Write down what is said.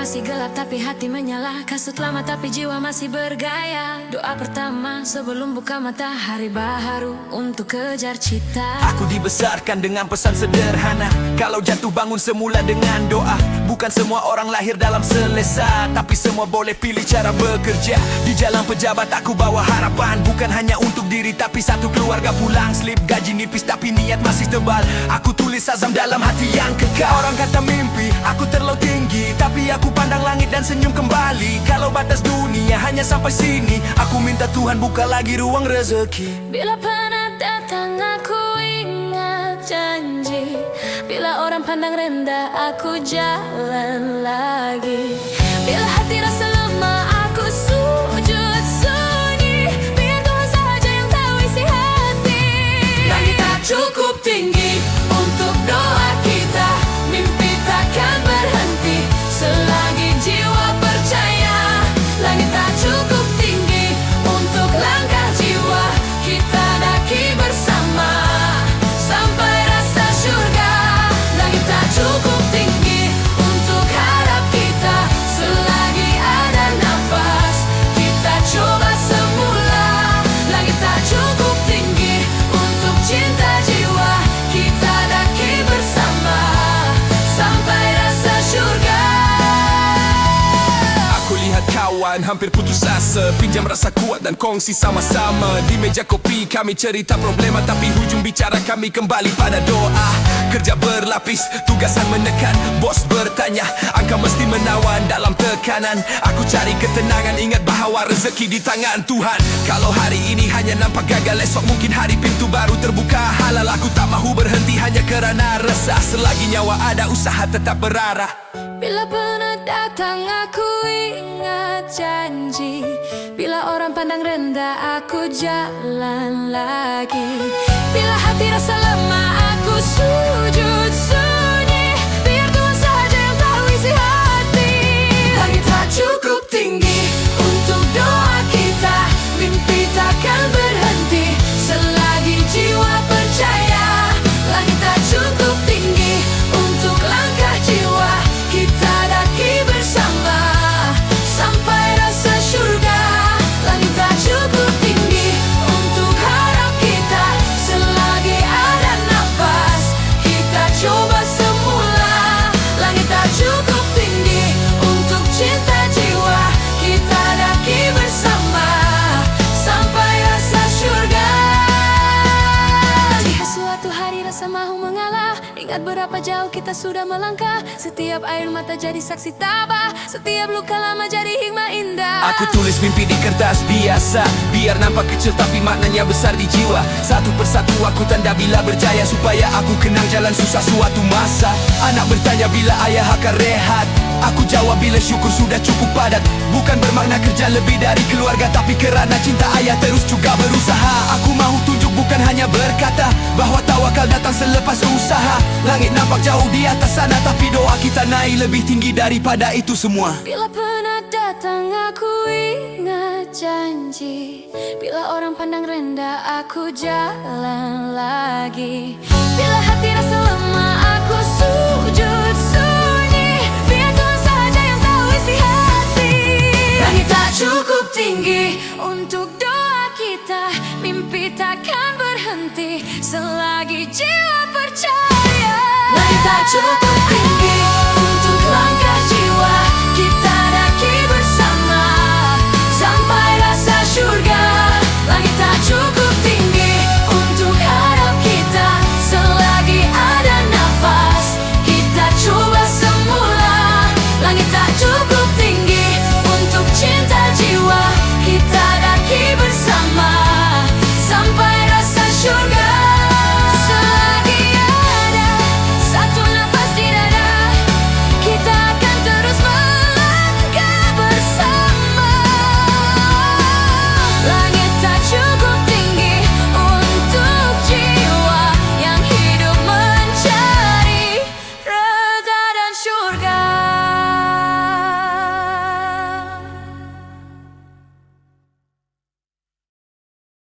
masih gelap tapi hati menyala, kasut lama tapi jiwa masih bergaya. Doa pertama sebelum buka matahari baru untuk kejar cita. Aku dibesarkan dengan pesan sederhana, kalau jatuh bangun semula dengan doa. Bukan semua orang lahir dalam selesa, tapi semua boleh pilih cara bekerja. Di jalan pejabat aku bawa harapan, bukan hanya untuk diri tapi satu keluarga. Pulang slip gaji nipis tapi niat masih tebal. Aku tulis azam dalam hati yang kekal. Orang kata mimpi aku terlalu tinggi, tapi aku pandang langit dan senyum kembali. Kalau batas dunia hanya sampai sini, aku minta Tuhan buka lagi ruang rezeki. Bila penat datang aku ingat janji, bila orang pandang rendah aku jalan lagi. Bila hati rasa lemah aku sujud sunyi, biar Tuhan saja yang tahu isi hati. Langit tak cukup tinggi untuk doa kita, mimpi takkan berhenti selagi jiwa percaya. Langit tak cukup tinggi untuk langkah jiwa, kita daki bersama sampai rasa surga. Langit tak cukup tinggi untuk harap kita, selagi ada nafas kita coba semula. Langit tak cukup tinggi untuk cinta jiwa, kita daki bersama sampai rasa surga. Aku lihat kawan hampir putus asa, pinjam rasa kuat dan kongsi sama-sama. Di meja kopi kami cerita problema, tapi hujung bicara kami kembali pada doa. Kerja berlapis, tugasan menekan, bos bertanya, angka mesti menawan dalam tekanan. Aku cari ketenangan, ingat bahawa rezeki di tangan Tuhan. Kalau hari ini hanya nampak gagal, esok mungkin hari pintu baru terbuka halal. Aku tak mahu berhenti hanya kerana resah, selagi nyawa ada usaha tetap berarah. Bila penat datang aku ingat janji, bila orang pandang rendah aku jalan lagi. Bila hati rasa lemah aku sujud sunyi, biar Tuhan saja yang tahu isi hati. Langit tak cukup tinggi untuk doa kita, mimpi takkan berhenti selagi jiwa percaya. Langit tak cukup tinggi untuk langkah jiwa, kita daki bersama sampai rasa surga. Langit tak cukup tinggi untuk harap kita, selagi ada nafas kita coba semula. Langit tak cukup tinggi untuk cinta jiwa, kita daki bersama sampai rasa surga. Jika suatu hari rasa mahu mengalah, ingat berapa jauh kita sudah melangkah. Setiap air mata jadi saksi tabah, setiap luka lama jadi hikmah indah. Aku tulis mimpi di kertas biasa, biar nampak kecil tapi maknanya besar di jiwa. Satu persatu aku tanda bila berjaya, supaya aku kenang jalan susah suatu masa. Anak bertanya bila ayah akan rehat, aku jawab bila syukur sudah cukup padat. Bukan bermakna kerja lebih dari keluarga, tapi kerana cinta ayah terus juga berusaha. Aku mahu tunjuk bukan hanya berkata, bahawa tawakal datang selepas usaha. Langit nampak jauh di atas sana, tapi doa kita naik lebih tinggi daripada itu semua. Bila penat datang aku ingat janji, bila orang pandang rendah aku jalan lagi. Bila hati rasa lemah aku sujud sunyi, biar Tuhan saja yang tahu isi hati. Langit tak cukup tinggi untuk doa kita, mimpi takkan berhenti selagi jiwa percaya. Langit tak cukup